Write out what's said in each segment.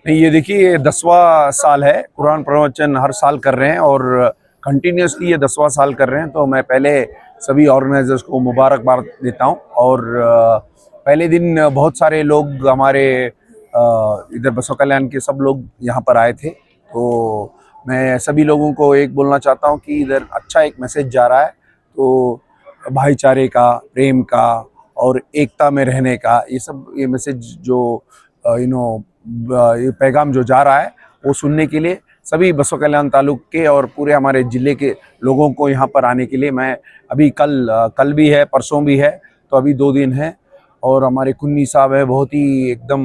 नहीं, ये देखिए 10वां साल है। कुरान प्रवचन हर साल कर रहे हैं और कंटिन्यूसली ये 10वां साल कर रहे हैं। तो मैं पहले सभी ऑर्गेनाइजर्स को मुबारकबाद देता हूं। और पहले दिन बहुत सारे लोग हमारे इधर बसव कल्याण के सब लोग यहाँ पर आए थे। तो मैं सभी लोगों को एक बोलना चाहता हूँ कि इधर अच्छा एक मैसेज जा रहा है। तो भाईचारे का, प्रेम का और एकता में रहने का, ये मैसेज जो ये पैगाम जो जा रहा है वो सुनने के लिए सभी बसव कल्याण तालुक के और पूरे हमारे जिले के लोगों को यहाँ पर आने के लिए मैं अभी कल भी है, परसों भी है, तो अभी 2 दिन है। और हमारे कुन्नी साहब है, बहुत ही एकदम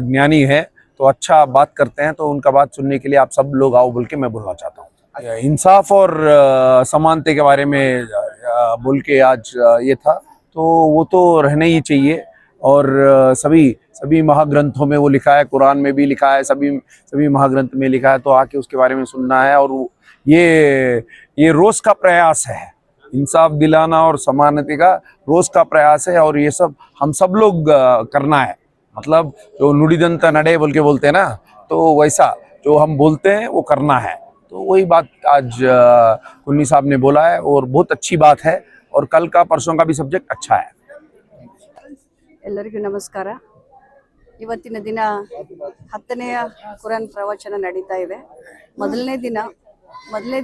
ज्ञानी है, तो अच्छा बात करते हैं। तो उनका बात सुनने के लिए आप सब लोग आओ बोल के मैं बोलना चाहता हूँ। इंसाफ और समानता के बारे में बोल के आज ये था, तो वो तो रहना ही चाहिए। और सभी सभी महाग्रंथों में वो लिखा है, कुरान में भी लिखा है, सभी सभी महाग्रंथ में लिखा है। तो आके उसके बारे में सुनना है। और ये रोज का प्रयास है, इंसाफ दिलाना और समानता का रोज का प्रयास है। और ये सब हम सब लोग करना है। मतलब जो नुडिदंत नडे बोल के बोलते हैं ना, तो वैसा जो हम बोलते हैं वो करना है। तो वही बात आज कुन्नी साहब ने बोला है और बहुत अच्छी बात है। और कल का परसों का भी सब्जेक्ट अच्छा है। ಎಲ್ಲರಿಗೂ ನಮಸ್ಕಾರ। ಇವತ್ತಿನ ದಿನ 10ನೆಯ ಕುರಾನ್ ಪ್ರವಚನ ನಡೀತಾ ಇದೆ। ಮೊದಲನೇ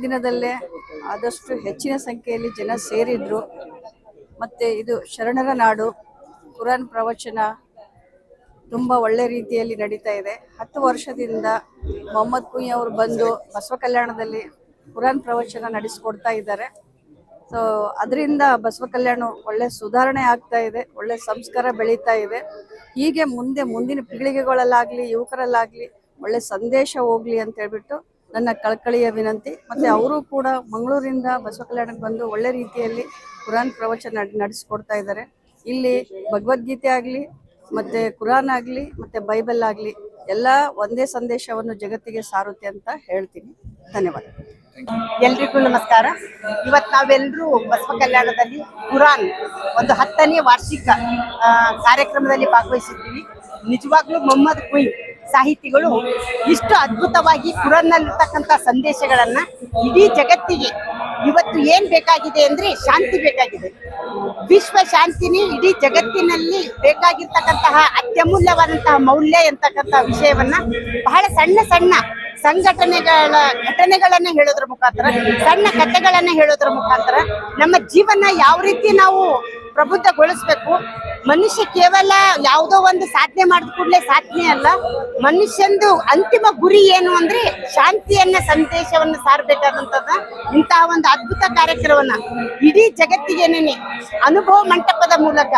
ದಿನದಲ್ಲೇ ಆದಷ್ಟು ಹೆಚ್ಚಿನ ಸಂಖ್ಯೆಯಲ್ಲಿ ಜನ ಸೇರಿದ್ರು। ಮತ್ತು ಇದು ಶರಣರ ನಾಡು, ಕುರಾನ್ ಪ್ರವಚನ ತುಂಬ ಒಳ್ಳೆ ರೀತಿಯಲ್ಲಿ ನಡೀತಾ ಇದೆ। 10 ವರ್ಷದಿಂದ ಮೊಹಮ್ಮದ್ ಕುಂಯಿ ಅವರು ಬಂದು ಬಸವ ಕಲ್ಯಾಣದಲ್ಲಿ ಕುರಾನ್ ಪ್ರವಚನ ನಡೆಸಿಕೊಡ್ತಾ ಇದ್ದಾರೆ। ಸೊ ಅದರಿಂದ ಬಸವ ಕಲ್ಯಾಣ ಒಳ್ಳೆ ಸುಧಾರಣೆ ಆಗ್ತಾ ಇದೆ, ಒಳ್ಳೆ ಸಂಸ್ಕಾರ ಬೆಳೀತಾ ಇದೆ। ಹೀಗೆ ಮುಂದಿನ ಪೀಳಿಗೆಗಳಲ್ಲಾಗಲಿ ಯುವಕರಲ್ಲಾಗಲಿ ಒಳ್ಳೆ ಸಂದೇಶ ಹೋಗಲಿ ಅಂತ ಹೇಳ್ಬಿಟ್ಟು ನನ್ನ ಕಳಕಳಿಯ ವಿನಂತಿ। ಮತ್ತು ಅವರು ಕೂಡ ಮಂಗಳೂರಿಂದ ಬಸವ ಕಲ್ಯಾಣಕ್ಕೆ ಬಂದು ಒಳ್ಳೆ ರೀತಿಯಲ್ಲಿ ಕುರಾನ್ ಪ್ರವಚನ ನಡೆಸಿಕೊಡ್ತಾ ಇದ್ದಾರೆ। ಇಲ್ಲಿ ಭಗವದ್ಗೀತೆ ಆಗಲಿ ಮತ್ತು ಕುರಾನ್ ಆಗಲಿ ಮತ್ತು ಬೈಬಲ್ ಆಗಲಿ ಎಲ್ಲ ಒಂದೇ ಸಂದೇಶವನ್ನು ಜಗತ್ತಿಗೆ ಸಾರುತ್ತೆ ಅಂತ ಹೇಳ್ತೀನಿ। ಧನ್ಯವಾದ। ಎಲ್ರಿಗೂ ನಮಸ್ಕಾರ। ಇವತ್ತು ನಾವೆಲ್ಲರೂ ಬಸವ ಕಲ್ಯಾಣದಲ್ಲಿ ಕುರಾನ್ ಒಂದು 10ನೇ ವಾರ್ಷಿಕ ಕಾರ್ಯಕ್ರಮದಲ್ಲಿ ಭಾಗವಹಿಸಿದ್ದೀವಿ। ನಿಜವಾಗ್ಲೂ ಮೊಹಮ್ಮದ್ ಕುಂಯಿ ಸಾಹಿತಿಗಳು ಇಷ್ಟು ಅದ್ಭುತವಾಗಿ ಕುರಾನ್ನಲ್ಲಿರ್ತಕ್ಕಂಥ ಸಂದೇಶಗಳನ್ನು ಇಡೀ ಜಗತ್ತಿಗೆ ಇವತ್ತು ಏನು ಬೇಕಾಗಿದೆ ಅಂದರೆ ಶಾಂತಿ ಬೇಕಾಗಿದೆ, ವಿಶ್ವ ಶಾಂತಿನಿ ಇಡೀ ಜಗತ್ತಿನಲ್ಲಿ ಬೇಕಾಗಿರ್ತಕ್ಕಂತಹ ಅತ್ಯಮೂಲ್ಯವಾದಂತಹ ಮೌಲ್ಯ ಎಂತಕ್ಕಂಥ ವಿಷಯವನ್ನು ಬಹಳ ಸಣ್ಣ ಸಣ್ಣ ಘಟನೆಗಳನ್ನ ಹೇಳೋದ್ರ ಮುಖಾಂತರ, ಸಣ್ಣ ಕಥೆಗಳನ್ನ ಹೇಳೋದ್ರ ಮುಖಾಂತರ ನಮ್ಮ ಜೀವನ ಯಾವ ರೀತಿ ನಾವು ಪ್ರಬುದ್ಧಗೊಳಿಸ್ಬೇಕು, ಮನುಷ್ಯ ಕೇವಲ ಯಾವುದೋ ಒಂದು ಸಾಧನೆ ಮಾಡಿದ ಕೂಡಲೇ ಸಾಧನೆ ಅಲ್ಲ, ಮನುಷ್ಯಂದು ಅಂತಿಮ ಗುರಿ ಏನು ಅಂದ್ರೆ ಶಾಂತಿಯನ್ನ ಸಂದೇಶವನ್ನು ಸಾರಬೇಕಾದಂಥದ್ದು। ಇಂತಹ ಒಂದು ಅದ್ಭುತ ಕಾರ್ಯಕ್ರಮವನ್ನ ಇಡೀ ಜಗತ್ತಿಗೇನೇನೆ ಅನುಭವ ಮಂಟಪದ ಮೂಲಕ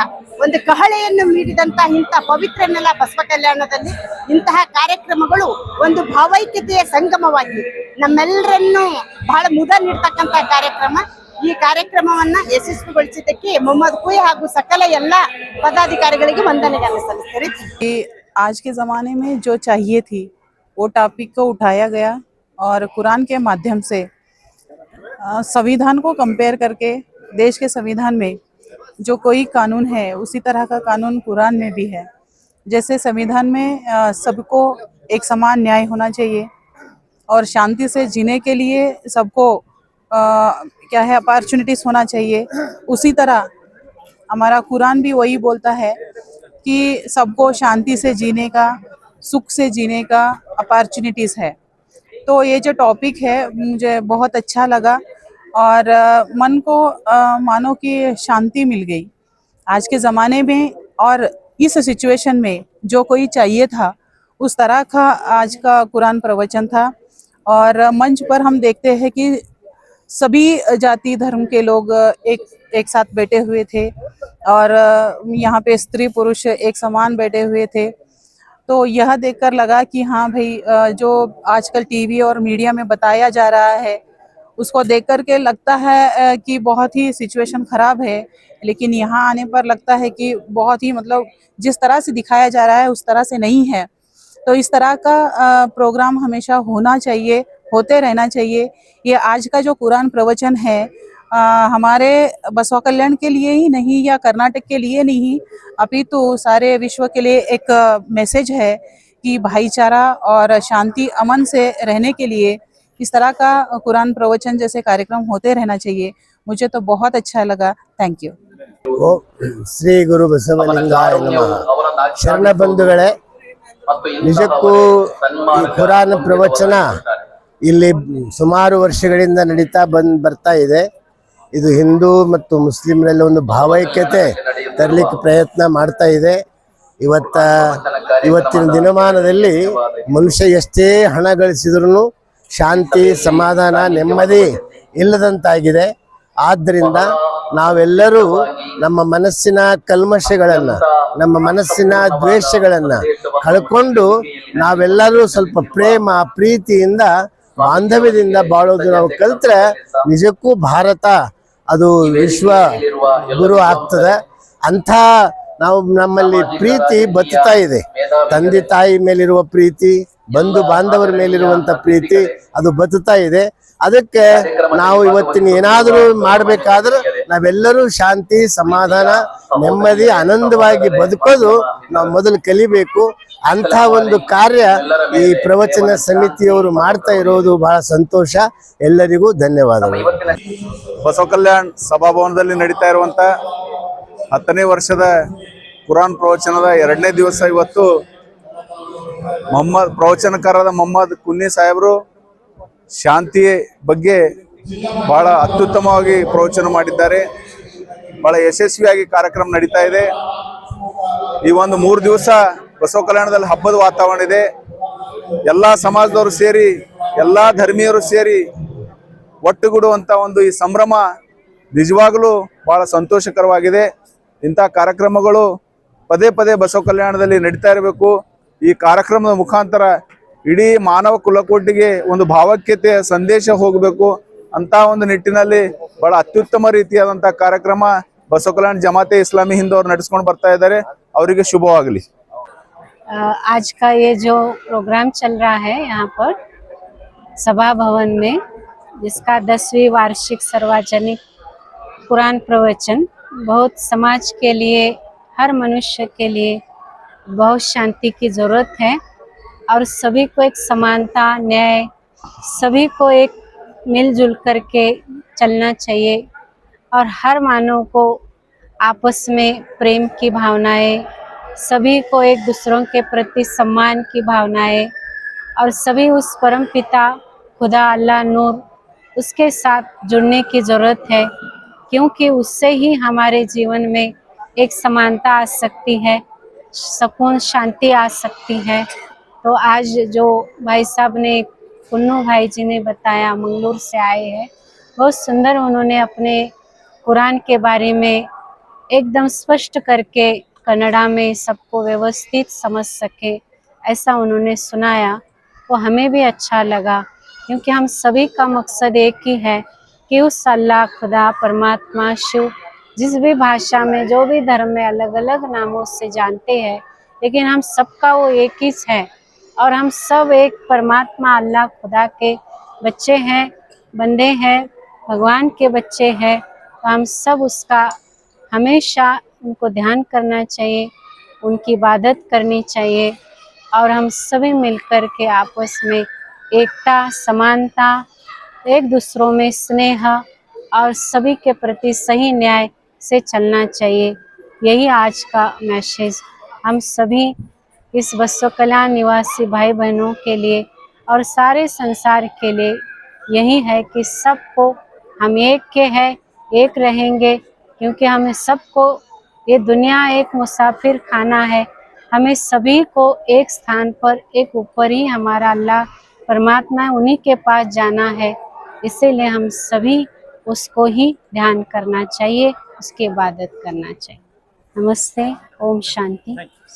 ಒಂದು ಕಹಳೆಯನ್ನು ಮೀರಿದಂತಹ ಇಂಥ ಪವಿತ್ರ ನೆಲ ಬಸವ ಕಲ್ಯಾಣದಲ್ಲಿ ಇಂತಹ ಕಾರ್ಯಕ್ರಮಗಳು ಒಂದು ಭಾವೈಕ್ಯತೆಯ ಸಂಗಮವಾಗಿ ನಮ್ಮೆಲ್ಲರನ್ನು ಬಹಳ ಮುದ ನೀಡ್ತಕ್ಕಂಥ ಕಾರ್ಯಕ್ರಮ। ಈ ಕಾರ್ಯಕ್ರಮವನ್ನ ಯಶಸ್ವಿಗೊಳಿಸಿದ್ದಕ್ಕೆ ಮೊಹಮ್ಮದ್ ಕುಂಯಿ ಹಾಗೂ ಸಕಲ ಎಲ್ಲ ಪದಾಧಿಕಾರಿಗಳಿಗೆ ವಂದನೆಗಳನ್ನು ಸಲ್ಲಿಸುತ್ತೇನೆ। आज के ज़माने में जो चाहिए थी वो टॉपिक को उठाया गया और कुरान के माध्यम से संविधान को कंपेयर करके देश के संविधान में जो कोई कानून है उसी तरह का कानून कुरान में भी है। जैसे संविधान में सबको एक समान न्याय होना चाहिए और शांति से जीने के लिए सबको क्या है अपॉर्चुनिटीज़ होना चाहिए, उसी तरह हमारा कुरान भी वही बोलता है कि सबको शांति से जीने का, सुख से जीने का अपॉर्चुनिटीज़ है। तो ये जो टॉपिक है मुझे बहुत अच्छा लगा और मन को मानो कि शांति मिल गई आज के ज़माने में। और इस सिचुएशन में जो कोई चाहिए था उस तरह का आज का कुरान प्रवचन था। और मंच पर हम देखते हैं कि सभी जाति धर्म के लोग एक साथ बैठे हुए थे और यहाँ पे स्त्री पुरुष एक समान बैठे हुए थे। तो यह देखकर लगा कि हाँ भाई, जो आजकल टीवी और मीडिया में बताया जा रहा है उसको देख कर के लगता है कि बहुत ही सिचुएशन ख़राब है, लेकिन यहाँ आने पर लगता है कि बहुत ही मतलब जिस तरह से दिखाया जा रहा है उस तरह से नहीं है। तो इस तरह का प्रोग्राम हमेशा होना चाहिए, होते रहना चाहिए। ये आज का जो कुरान प्रवचन है हमारे बसवा कल्याण के लिए ही नहीं या कर्नाटक के लिए नहीं, अपितु सारे विश्व के लिए एक मैसेज है की भाईचारा और शांति अमन से रहने के लिए इस तरह का कुरान प्रवचन जैसे कार्यक्रम होते रहना चाहिए। मुझे तो बहुत अच्छा लगा। Thank you. ಓ ಶ್ರೀ ಗುರು ಬಸವಲಿಂಗಾಯ ನಮಃ. ಶರಣ ಬಂಧುಗಳೇ, ನಿಜಕ್ಕೂ ಈ ಕುರಾನ್ ಪ್ರವಚನ ಇಲ್ಲಿ ಸುಮಾರು ವರ್ಷಗಳಿಂದ ನಡೀತಾ ಬರ್ತಾ ಇದೆ. ಇದು ಹಿಂದೂ ಮತ್ತು ಮುಸ್ಲಿಮರಲ್ಲಿ ಒಂದು ಭಾವೈಕ್ಯತೆ ತರಲಿಕ್ಕೆ ಪ್ರಯತ್ನ ಮಾಡ್ತಾ ಇದೆ. ಇವತ್ತಿನ ದಿನಮಾನದಲ್ಲಿ ಮನುಷ್ಯ ಎಷ್ಟೇ ಹಣ ಗಳಿಸಿದ್ರೂ ಶಾಂತಿ, ಸಮಾಧಾನ, ನೆಮ್ಮದಿ ಇಲ್ಲದಂತಾಗಿದೆ. ಆದ್ದರಿಂದ ನಾವೆಲ್ಲರೂ ನಮ್ಮ ಮನಸ್ಸಿನ ಕಲ್ಮಶಗಳನ್ನು, ನಮ್ಮ ಮನಸ್ಸಿನ ದ್ವೇಷಗಳನ್ನು ಕಳ್ಕೊಂಡು ನಾವೆಲ್ಲರೂ ಸ್ವಲ್ಪ ಪ್ರೇಮ, ಪ್ರೀತಿಯಿಂದ, ಬಾಂಧವ್ಯದಿಂದ ಬಾಳೋದು ನಾವು ಕಲ್ತ್ರೆ ನಿಜಕ್ಕೂ ಭಾರತ ಅದು ವಿಶ್ವ ಗುರು ಆಗ್ತದೆ. ಅಂಥ ನಮ್ಮಲ್ಲಿ ಪ್ರೀತಿ ಬತ್ತುತ್ತಾ ಇದೆ. ತಂದೆ ತಾಯಿ ಮೇಲಿರುವ ಪ್ರೀತಿ, ಬಂಧು ಬಾಂಧವರ ಮೇಲಿರುವಂಥ ಪ್ರೀತಿ ಅದು ಬತ್ತುತ್ತಾ ಇದೆ. ಅದಕ್ಕೆ ನಾವು ಇವತ್ತಿನ ಏನಾದರೂ ಮಾಡಬೇಕಾದ್ರೆ ನಾವೆಲ್ಲರೂ ಶಾಂತಿ, ಸಮಾಧಾನ, ನೆಮ್ಮದಿ, ಆನಂದವಾಗಿ ಬದುಕೋದು ನಾವು ಮೊದಲು ಕಲಿಬೇಕು. ಅಂಥ ಒಂದು ಕಾರ್ಯ ಈ ಪ್ರವಚನ ಸಮಿತಿಯವರು ಮಾಡ್ತಾ ಇರೋದು ಬಹಳ ಸಂತೋಷ. ಎಲ್ಲರಿಗೂ ಧನ್ಯವಾದಗಳು. ಬಸವ ಕಲ್ಯಾಣ್ ಸಭಾಭವನದಲ್ಲಿ ನಡೀತಾ ಇರುವಂಥ 10ನೇ ವರ್ಷದ ಕುರಾನ್ ಪ್ರವಚನದ 2ನೇ ದಿವಸ ಇವತ್ತು ಪ್ರವಚನಕಾರರಾದ ಮೊಹಮ್ಮದ್ ಕುನ್ನಿ ಸಾಹೇಬರು ಶಾಂತಿ ಬಗ್ಗೆ ಬಹಳ ಅತ್ಯುತ್ತಮವಾಗಿ ಪ್ರವಚನ ಮಾಡಿದ್ದಾರೆ. ಬಹಳ ಯಶಸ್ವಿಯಾಗಿ ಕಾರ್ಯಕ್ರಮ ನಡೀತಾ ಇದೆ. ಈ ಒಂದು 3 ದಿವಸ ಬಸವ ಕಲ್ಯಾಣದಲ್ಲಿ ಹಬ್ಬದ ವಾತಾವರಣ ಇದೆ. ಎಲ್ಲ ಸಮಾಜದವರು ಸೇರಿ, ಎಲ್ಲ ಧರ್ಮೀಯರು ಸೇರಿ ಒಟ್ಟುಗೂಡುವಂಥ ಒಂದು ಈ ಸಂಭ್ರಮ ನಿಜವಾಗಲೂ ಬಹಳ ಸಂತೋಷಕರವಾಗಿದೆ. ಇಂಥ ಕಾರ್ಯಕ್ರಮಗಳು ಪದೇ ಪದೇ ಬಸವ ಕಲ್ಯಾಣದಲ್ಲಿ ನಡೀತಾ ಇರಬೇಕು. ಈ ಕಾರ್ಯಕ್ರಮದ ಮುಖಾಂತರ ಇಡೀ ಮಾನವ ಕುಲಕೋಟಿಗೆ ಒಂದು ಭಾವೈಕ್ಯತೆಯ ಸಂದೇಶ ಹೋಗಬೇಕು ಅಂತ ಒಂದು ನಿಟ್ಟಿನಲ್ಲಿ ಬಹಳ ಅತ್ಯುತ್ತಮ ರೀತಿಯಾದಂಥ ಕಾರ್ಯಕ್ರಮ ಬಸವ ಕಲ್ಯಾಣ ಜಮಾತೆ ಇಸ್ಲಾಮಿ ಹಿಂದ್ ಅವರು ನಡೆಸ್ಕೊಂಡು ಬರ್ತಾ ಇದ್ದಾರೆ. ಅವರಿಗೆ ಶುಭವಾಗಲಿ. आज का ये जो प्रोग्राम चल रहा है यहाँ पर सभा भवन में, जिसका 10वीं वार्षिक सार्वजनिक कुरान प्रवचन बहुत समाज के लिए, हर मनुष्य के लिए बहुत शांति की ज़रूरत है और सभी को एक समानता, न्याय, सभी को एक मिलजुल करके चलना चाहिए और हर मानव को आपस में प्रेम की भावनाएं, सभी को एक दूसरों के प्रति सम्मान की भावनाएं और सभी उस परम पिता खुदा अल्लाह नूर उसके साथ जुड़ने की ज़रूरत है, क्योंकि उससे ही हमारे जीवन में एक समानता आ सकती है, सुकून, शांति आ सकती है। तो आज जो भाई साहब ने, कुन्नू भाई जी ने बताया, मंगलूर से आए हैं, बहुत सुंदर उन्होंने अपने कुरान के बारे में एकदम स्पष्ट करके कन्नड़ा में सबको व्यवस्थित समझ सके ऐसा उन्होंने सुनाया। तो हमें भी अच्छा लगा, क्योंकि हम सभी का मकसद एक ही है कि उस अल्लाह, खुदा, परमात्मा, शिव, जिस भी भाषा में, जो भी धर्म में अलग अलग नामों से जानते हैं, लेकिन हम सबका वो एक ही है और हम सब एक परमात्मा अल्लाह खुदा के बच्चे हैं, बंदे हैं, भगवान के बच्चे हैं। तो हम सब उसका हमेशा उनको ध्यान करना चाहिए, उनकी इबादत करनी चाहिए और हम सभी मिलकर के आपस में एकता, समानता, एक दूसरों में स्नेह और सभी के प्रति सही न्याय से चलना चाहिए। यही आज का मैसेज हम सभी इस बसव कल्याण निवासी भाई बहनों के लिए और सारे संसार के लिए यही है कि सबको हम एक के हैं, एक रहेंगे, क्योंकि हमें सबको ये दुनिया एक मुसाफिर खाना है। हमें सभी को एक स्थान पर, एक ऊपर ही हमारा अल्लाह परमात्मा, उन्हीं के पास जाना है। इसीलिए हम सभी उसको ही ध्यान करना चाहिए, उसकी इबादत करना चाहिए। नमस्ते, ओम शांति।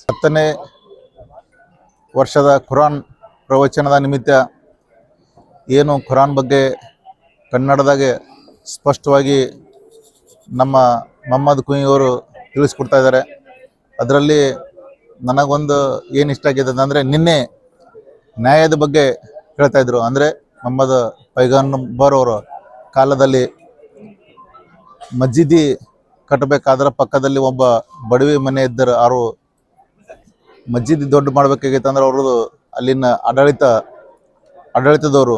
10ನೇ ವರ್ಷದ ಕುರಾನ್ ಪ್ರವಚನದ ನಿಮಿತ್ತ ಏನು ಕುರಾನ್ ಬಗ್ಗೆ ಕನ್ನಡದಾಗೆ ಸ್ಪಷ್ಟವಾಗಿ ನಮ್ಮ ಮೊಹಮ್ಮದ್ ಕುಂಯಿ ಅವರು ತಿಳಿಸ್ಕೊಡ್ತಾ ಇದ್ದಾರೆ. ಅದರಲ್ಲಿ ನನಗೊಂದು ಏನು ಇಷ್ಟ ಆಗಿದೆ ಅಂದರೆ, ನಿನ್ನೆ ನ್ಯಾಯದ ಬಗ್ಗೆ ಹೇಳ್ತಾ ಇದ್ರು. ಅಂದರೆ ಮೊಹಮ್ಮದ್ ಪೈಗಂಬರ್ ಅವರ ಕಾಲದಲ್ಲಿ ಮಸ್ಜಿದಿ ಕಟ್ಟಬೇಕಾದ್ರೆ ಪಕ್ಕದಲ್ಲಿ ಒಬ್ಬ ಬಡವಿ ಮನೆ ಇದ್ದರು. ಅವರು ಮಸ್ಜಿದ್ ದೊಡ್ಡ ಮಾಡಬೇಕಾಗಿತ್ತು ಅಂದ್ರೆ ಅವ್ರದ್ದು ಅಲ್ಲಿನ ಆಡಳಿತದವರು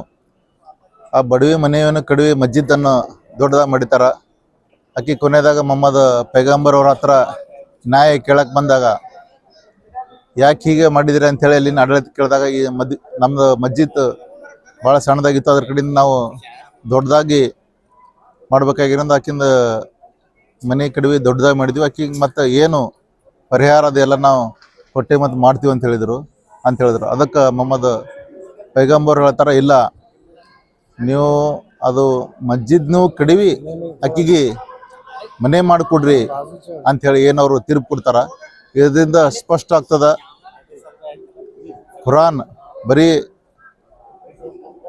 ಆ ಬಡವಿ ಮನೆಯನ್ನು ಕಡಿವಿ ಮಸ್ಜಿದನ್ನು ದೊಡ್ಡದಾಗಿ ಮಾಡಿತಾರ. ಆಕಿ ಕೊನೆಯದಾಗ ಮೊಹಮ್ಮದ್ ಪೈಗಂಬರ್ ಅವ್ರ ಹತ್ರ ನ್ಯಾಯ ಕೇಳಕ್ಕೆ ಬಂದಾಗ ಯಾಕೆ ಹೀಗೆ ಮಾಡಿದಿರಿ ಅಂಥೇಳಿ ಅಲ್ಲಿನ ಆಡಳಿತ ಕೇಳಿದಾಗ ಈ ನಮ್ದು ಮಸ್ಜಿದ್ ಭಾಳ ಸಣ್ಣದಾಗಿತ್ತು, ಅದ್ರ ಕಡೆಯಿಂದ ನಾವು ದೊಡ್ಡದಾಗಿ ಮಾಡ್ಬೇಕಾಗಿರೋದು ಆಕಿಂದ ಮನೆ ಕಡಿವಿ ದೊಡ್ಡದಾಗಿ ಮಾಡಿದ್ವಿ. ಆಕಿಗೆ ಮತ್ತು ಏನು ಪರಿಹಾರ ಅದೆಲ್ಲ ನಾವು ಕೊಟ್ಟೆ ಮತ್ತು ಮಾಡ್ತೀವಿ ಅಂತ ಹೇಳಿದರು. ಅದಕ್ಕೆ ಮೊಹಮ್ಮದ್ ಪೈಗಂಬರ್ ಹೇಳ್ತಾರೆ, ಇಲ್ಲ ನೀವು ಅದು ಮಸ್ಜಿದ್ನು ಕಡಿವಿ ಅಕ್ಕಿಗೆ ಮನೆ ಮಾಡಿಕೊಡ್ರಿ ಅಂಥೇಳಿ ಏನವರು ತೀರ್ಪು ಕೊಡ್ತಾರ. ಇದರಿಂದ ಸ್ಪಷ್ಟ ಆಗ್ತದ ಕುರಾನ್ ಬರೀ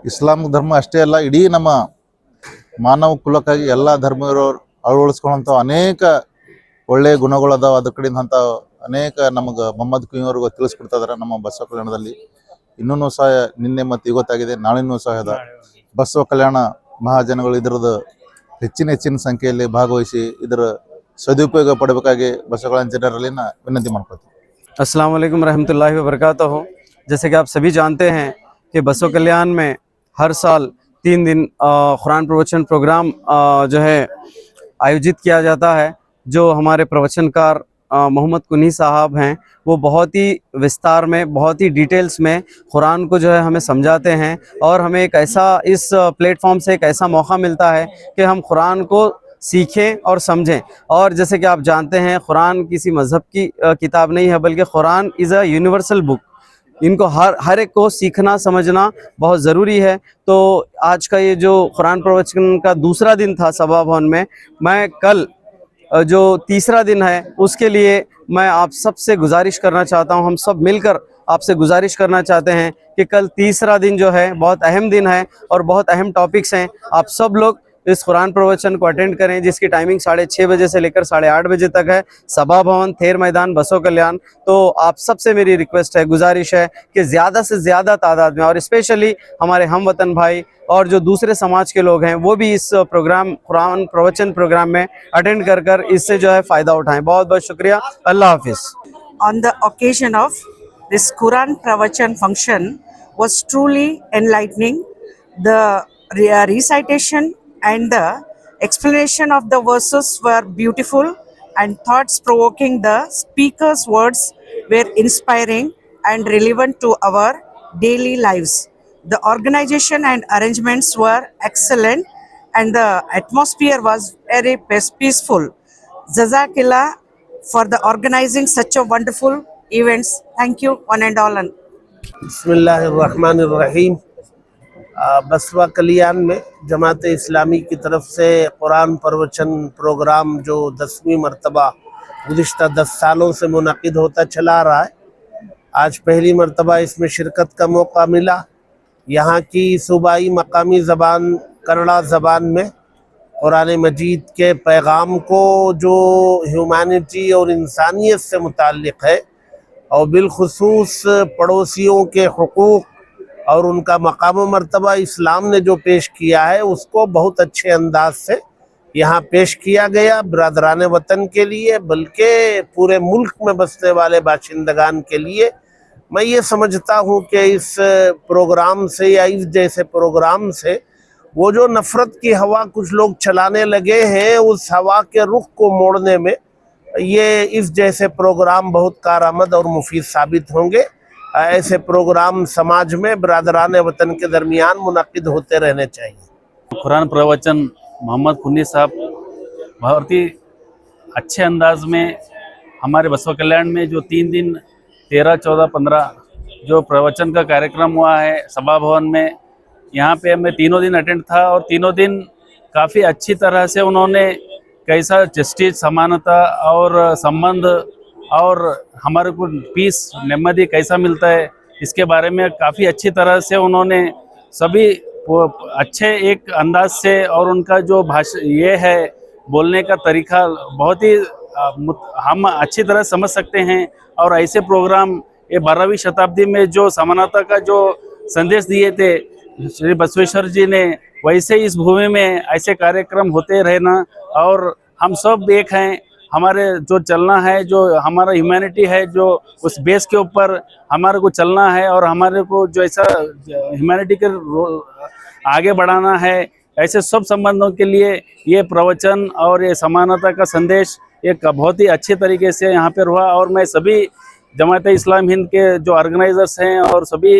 ಇಸ್ಲಾಂ ಧರ್ಮ ಅಷ್ಟೇ ಅಲ್ಲ, ಇಡೀ ನಮ್ಮ ಮಾನವ ಕುಲಕ್ಕಾಗಿ ಎಲ್ಲ ಧರ್ಮದವರು ಅಳವಡಿಸ್ಕೊಳ್ಳೋಂಥ ಅನೇಕ ಒಳ್ಳೆಯ ಗುಣಗಳದಾವ. ಅದ್ರ ಕಡೆಯಿಂದ ಅಂಥ ಅನೇಕ ನಮಗೆ ಮೊಹಮ್ಮದ್ ಕುಯಿಯವ್ರಿಗೆ ತಿಳಿಸ್ಕೊಡ್ತಿದಾರೆ ನಮ್ಮ ಬಸವ ಕಲ್ಯಾಣದಲ್ಲಿ. ಇನ್ನೂ ಸಹ ನಿನ್ನೆ ಮತ್ತು ಇವತ್ತಾಗಿದೆ, ನಾಳಿನೂ ಸಹ ಇದೆ. ಬಸವ ಕಲ್ಯಾಣ ಮಹಾಜನಗಳು ಇದರದ್ದು ಹೆಚ್ಚಿನ ಸಂಖ್ಯೆಯಲ್ಲಿ ಭಾಗವಹಿಸಿ ಇದರ ಸದುಪಯೋಗ ಪಡಬೇಕಾಗಿ ಬಸವ ಕಲ್ಯಾಣ ಜನರಲ್ಲಿ ವಿನಂತಿ ಮಾಡ್ಕೊಳ್ತೀವಿ. अस्सलाम वालेकुम रहमतुल्लाहि व बरकातहू। जैसे कि आप सभी जानते हैं कि बसव कल्याण में हर साल 3 दिन कुरान प्रवचन प्रोग्राम जो है आयोजित किया जाता है। जो हमारे प्रवचनकार मोहम्मद कुन्नी साहब हैं, वो बहुत ही विस्तार में, बहुत ही डिटेल्स में कुरान को जो है हमें समझाते हैं और हमें एक ऐसा इस प्लेटफॉर्म से एक ऐसा मौका मिलता है कि हम कुरान को सीखें और समझें। और जैसे कि आप जानते हैं कुरान किसी मज़हब की किताब नहीं है, बल्कि Quran is a universal book. इनको हर एक को सीखना समझना बहुत ज़रूरी है। तो आज का ये जो कुरान प्रवचन का दूसरा दिन था सभा भवन में, मैं कल जो तीसरा दिन है उसके लिए मैं आप सबसे गुजारिश करना चाहता हूं, हम सब मिलकर आपसे गुजारिश करना चाहते हैं कि कल तीसरा दिन जो है बहुत अहम दिन है और बहुत अहम टॉपिक्स हैं। आप सब लोग इस कुरान प्रवचन को अटेंड करें, जिसकी टाइमिंग 6:30 बजे से लेकर 8:30 बजे तक है। सभा भवन, थेर मैदान, बसव कल्याण। तो आप सबसे मेरी रिक्वेस्ट है, गुजारिश है कि ज़्यादा से ज़्यादा तादाद में, और स्पेशली हमारे हम वतन भाई और जो दूसरे समाज के लोग हैं, वो भी इस प्रोग्राम कुरान प्रवचन प्रोग्राम में अटेंड कर इससे जो है फ़ायदा उठाएं। बहुत बहुत शुक्रिया। अल्लाह हाफिज़। On the occasion of this Quran Pravachan function was truly enlightening. The recitation and the explanation of the verses were beautiful and thoughts-provoking. The speaker's words were inspiring and relevant to our daily lives. The organization and arrangements were excellent and the atmosphere was very peaceful. Jazakillah for the organizing such a wonderful events. Thank you one and all. बिस्मिल्लाहिर्रहमानिर्रहीम। बसवा कल्याण में जमात इस्लामी की तरफ से कुरान प्रवचन programme जो 10वीं मरतबा गुज़िश्ता 10 सालों से मुनक़िद होता चला आ रहा है, आज पहली मरतबा इसमें शिरकत का मौका मिला। यहाँ की सूबाई मकामी ज़बान कन्नड़ा ज़बान में कुरान मजीद के पैगाम को जो ह्यूमैनिटी और इंसानियत से मुताल्लिक़ है और बिलखुसूस पड़ोसियों के हुकूक़ और उनका मकाम मर्तबा इस्लाम ने जो पेश किया है, उसको बहुत अच्छे अंदाज से यहाँ पेश किया गया। बिरादरान वतन के लिए, बल्कि पूरे मुल्क में बसने वाले बाशिंदगान के लिए मैं ये समझता हूँ कि इस प्रोग्राम से या इस जैसे प्रोग्राम से वो जो नफ़रत की हवा कुछ लोग चलाने लगे हैं, उस हवा के रुख को मोड़ने में ये इस जैसे प्रोग्राम बहुत कारआमद और मुफीद साबित होंगे। ऐसे प्रोग्राम समाज में बिरादरान वतन के दरमियान मुनक़िद होते रहने चाहिए। कुरान प्रवचन मोहम्मद कुन्नी साहब बहुत ही अच्छे अंदाज में हमारे बसवा कल्याण में जो 3 दिन 13, 14, 15 जो प्रवचन का कार्यक्रम हुआ है सभा भवन में, यहाँ पे मैं तीनों दिन अटेंड था और तीनों दिन काफ़ी अच्छी तरह से उन्होंने कैसा जस्टिस, समानता और संबंध और हमारे को पीस, नेमदी कैसा मिलता है, इसके बारे में काफ़ी अच्छी तरह से उन्होंने सभी अच्छे एक अंदाज से, और उनका जो भाषा ये है बोलने का तरीका बहुत ही हम अच्छी तरह समझ सकते हैं। और ऐसे प्रोग्राम ये 12वीं शताब्दी में जो समानता का जो संदेश दिए थे श्री बसवेश्वर जी ने, वैसे इस भूमि में ऐसे कार्यक्रम होते रहना और हम सब एक हैं हमारे जो चलना है, जो हमारा ह्यूमैनिटी है, जो उस बेस के ऊपर हमारे को चलना है और हमारे को जो ऐसा ह्यूमैनिटी के आगे बढ़ाना है, ऐसे सब संबंधों के लिए ये प्रवचन और ये समानता का संदेश एक बहुत ही अच्छे तरीके से यहाँ पर हुआ। और मैं सभी जमात इस्लाम हिंद के जो ऑर्गेनाइजर्स हैं और सभी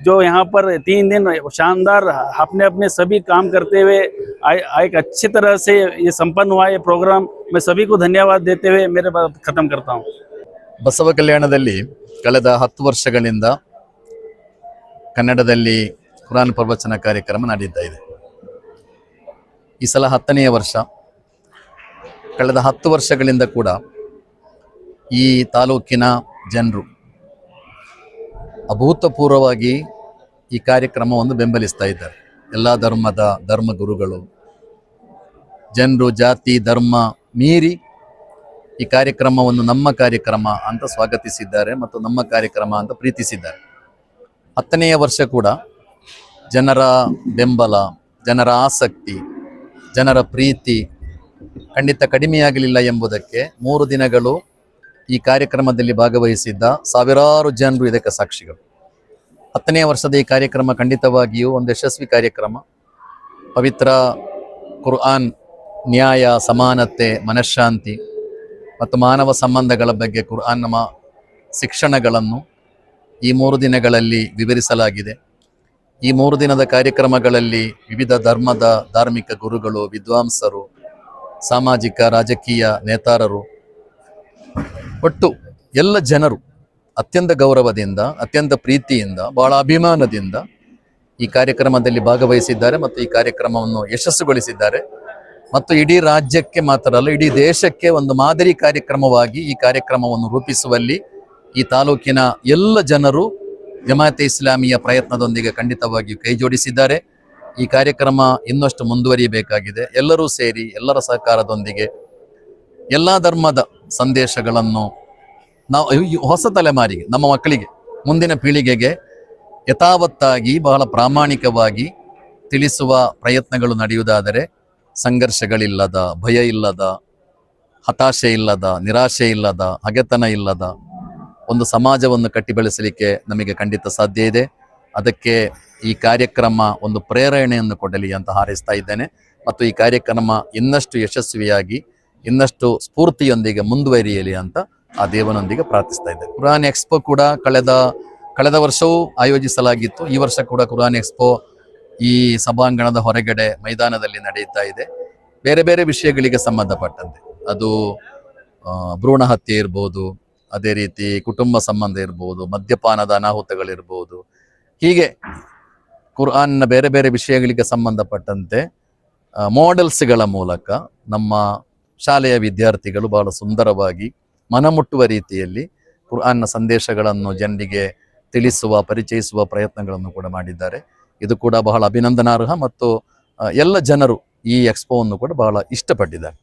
जो यहाँ पर 3 दिन शानदार अपने अपने सभी काम करते हुए एक अच्छी तरह से ये संपन्न हुआ ये प्रोग्राम। मैं सभी को धन्यवाद देते हुए मेरे बात खत्म करता हूँ। ಬಸವ ಕಲ್ಯಾಣದಲ್ಲಿ ಕಳೆದ 10 ವರ್ಷಗಳಿಂದ ಕನ್ನಡದಲ್ಲಿ ಕುರಾನ್ ಪ್ರವಚನ ಕಾರ್ಯಕ್ರಮ ನಡೀತಾ ಇದೆ. ಈ ಸಲ 10ನೇ ವರ್ಷ. ಕಳೆದ 10 ವರ್ಷಗಳಿಂದ ಕೂಡ ಈ ತಾಲೂಕಿನ ಜನರು ಅಭೂತಪೂರ್ವವಾಗಿ ಈ ಕಾರ್ಯಕ್ರಮವನ್ನು ಬೆಂಬಲಿಸ್ತಾ ಇದ್ದಾರೆ. ಎಲ್ಲ ಧರ್ಮಗುರುಗಳು, ಜನರು ಜಾತಿ ಧರ್ಮ ಮೀರಿ ಈ ಕಾರ್ಯಕ್ರಮವನ್ನು ನಮ್ಮ ಕಾರ್ಯಕ್ರಮ ಅಂತ ಸ್ವಾಗತಿಸಿದ್ದಾರೆ ಮತ್ತು ನಮ್ಮ ಕಾರ್ಯಕ್ರಮ ಅಂತ ಪ್ರೀತಿಸಿದ್ದಾರೆ. 10ನೇ ವರ್ಷ ಕೂಡ ಜನರ ಬೆಂಬಲ, ಜನರ ಆಸಕ್ತಿ, ಜನರ ಪ್ರೀತಿ ಖಂಡಿತ ಕಡಿಮೆಯಾಗಲಿಲ್ಲ ಎಂಬುದಕ್ಕೆ 3 ದಿನಗಳು ಈ ಕಾರ್ಯಕ್ರಮದಲ್ಲಿ ಭಾಗವಹಿಸಿದ್ದ ಸಾವಿರಾರು ಜನರು ಇದಕ್ಕೆ ಸಾಕ್ಷಿಗಳು. 10ನೇ ವರ್ಷದ ಈ ಕಾರ್ಯಕ್ರಮ ಖಂಡಿತವಾಗಿಯೂ ಒಂದು ಯಶಸ್ವಿ ಕಾರ್ಯಕ್ರಮ. ಪವಿತ್ರ ಕುರ್ಆನ್, ನ್ಯಾಯ, ಸಮಾನತೆ, ಮನಃಶಾಂತಿ ಮತ್ತು ಮಾನವ ಸಂಬಂಧಗಳ ಬಗ್ಗೆ ಕುರ್ಆನ್ ನಮ್ಮ ಶಿಕ್ಷಣಗಳನ್ನು ಈ 3 ದಿನಗಳಲ್ಲಿ ವಿವರಿಸಲಾಗಿದೆ. ಈ 3 ದಿನದ ಕಾರ್ಯಕ್ರಮಗಳಲ್ಲಿ ವಿವಿಧ ಧರ್ಮದ ಧಾರ್ಮಿಕ ಗುರುಗಳು, ವಿದ್ವಾಂಸರು, ಸಾಮಾಜಿಕ ರಾಜಕೀಯ ನೇತಾರರು, ಒಟ್ಟು ಎಲ್ಲ ಜನರು ಅತ್ಯಂತ ಗೌರವದಿಂದ, ಅತ್ಯಂತ ಪ್ರೀತಿಯಿಂದ, ಬಹಳ ಅಭಿಮಾನದಿಂದ ಈ ಕಾರ್ಯಕ್ರಮದಲ್ಲಿ ಭಾಗವಹಿಸಿದ್ದಾರೆ ಮತ್ತು ಈ ಕಾರ್ಯಕ್ರಮವನ್ನು ಯಶಸ್ಸುಗೊಳಿಸಿದ್ದಾರೆ. ಮತ್ತು ಇಡೀ ರಾಜ್ಯಕ್ಕೆ ಮಾತ್ರ ಅಲ್ಲ, ಇಡೀ ದೇಶಕ್ಕೆ ಒಂದು ಮಾದರಿ ಕಾರ್ಯಕ್ರಮವಾಗಿ ಈ ಕಾರ್ಯಕ್ರಮವನ್ನು ರೂಪಿಸುವಲ್ಲಿ ಈ ತಾಲೂಕಿನ ಎಲ್ಲ ಜನರು ಜಮಾತೆ ಇಸ್ಲಾಮಿಯ ಪ್ರಯತ್ನದೊಂದಿಗೆ ಖಂಡಿತವಾಗಿಯೂ ಕೈ ಜೋಡಿಸಿದ್ದಾರೆ. ಈ ಕಾರ್ಯಕ್ರಮ ಇನ್ನಷ್ಟು ಮುಂದುವರಿಯಬೇಕಾಗಿದೆ. ಎಲ್ಲರೂ ಸೇರಿ ಎಲ್ಲರ ಸಹಕಾರದೊಂದಿಗೆ ಎಲ್ಲ ಧರ್ಮದ ಸಂದೇಶಗಳನ್ನು ನಾವು ಹೊಸ ತಲೆಮಾರಿಗೆ, ನಮ್ಮ ಮಕ್ಕಳಿಗೆ, ಮುಂದಿನ ಪೀಳಿಗೆಗೆ ಯಥಾವತ್ತಾಗಿ ಬಹಳ ಪ್ರಾಮಾಣಿಕವಾಗಿ ತಿಳಿಸುವ ಪ್ರಯತ್ನಗಳು ನಡೆಯುವುದಾದರೆ ಸಂಘರ್ಷಗಳಿಲ್ಲದ, ಭಯ ಇಲ್ಲದ, ಹತಾಶೆ ಇಲ್ಲದ, ನಿರಾಶೆ ಇಲ್ಲದ, ಹಗೆತನ ಇಲ್ಲದ ಒಂದು ಸಮಾಜವನ್ನು ಕಟ್ಟಿ ಬೆಳೆಸಲಿಕ್ಕೆ ನಮಗೆ ಖಂಡಿತ ಸಾಧ್ಯ ಇದೆ. ಅದಕ್ಕೆ ಈ ಕಾರ್ಯಕ್ರಮ ಒಂದು ಪ್ರೇರಣೆಯನ್ನು ಕೊಡಲಿ ಅಂತ ಹಾರೈಸ್ತಾ ಇದ್ದೇನೆ. ಮತ್ತು ಈ ಕಾರ್ಯಕ್ರಮ ಇನ್ನಷ್ಟು ಯಶಸ್ವಿಯಾಗಿ, ಇನ್ನಷ್ಟು ಸ್ಫೂರ್ತಿಯೊಂದಿಗೆ ಮುಂದುವರಿಯಲಿ ಅಂತ ಆ ದೇವನೊಂದಿಗೆ ಪ್ರಾರ್ಥಿಸ್ತಾ ಇದ್ದೇನೆ. ಕುರಾನ್ ಎಕ್ಸ್ಪೋ ಕೂಡ ಕಳೆದ ವರ್ಷವೂ ಆಯೋಜಿಸಲಾಗಿತ್ತು. ಈ ವರ್ಷ ಕೂಡ ಕುರಾನ್ ಎಕ್ಸ್ಪೋ ಈ ಸಭಾಂಗಣದ ಹೊರಗಡೆ ಮೈದಾನದಲ್ಲಿ ನಡೆಯುತ್ತಾ ಇದೆ. ಬೇರೆ ಬೇರೆ ವಿಷಯಗಳಿಗೆ ಸಂಬಂಧಪಟ್ಟಂತೆ, ಅದು ಭ್ರೂಣ ಹತ್ಯೆ ಇರ್ಬೋದು, ಅದೇ ರೀತಿ ಕುಟುಂಬ ಸಂಬಂಧ ಇರ್ಬೋದು, ಮದ್ಯಪಾನದ ಅನಾಹುತಗಳಿರ್ಬೋದು, ಹೀಗೆ ಕುರ್ಆನ್ನ ಬೇರೆ ಬೇರೆ ವಿಷಯಗಳಿಗೆ ಸಂಬಂಧಪಟ್ಟಂತೆ ಮಾಡೆಲ್ಸ್ಗಳ ಮೂಲಕ ನಮ್ಮ ಶಾಲೆಯ ವಿದ್ಯಾರ್ಥಿಗಳು ಬಹಳ ಸುಂದರವಾಗಿ ಮನಮುಟ್ಟುವ ರೀತಿಯಲ್ಲಿ ಕುರ್ಆನ್ನ ಸಂದೇಶಗಳನ್ನು ಜನರಿಗೆ ತಿಳಿಸುವ, ಪರಿಚಯಿಸುವ ಪ್ರಯತ್ನಗಳನ್ನು ಕೂಡ ಮಾಡಿದ್ದಾರೆ. ಇದು ಕೂಡ ಬಹಳ ಅಭಿನಂದನಾರ್ಹ ಮತ್ತು ಎಲ್ಲ ಜನರು ಈ ಎಕ್ಸ್ಪೋವನ್ನು ಕೂಡ ಬಹಳ ಇಷ್ಟಪಟ್ಟಿದ್ದಾರೆ.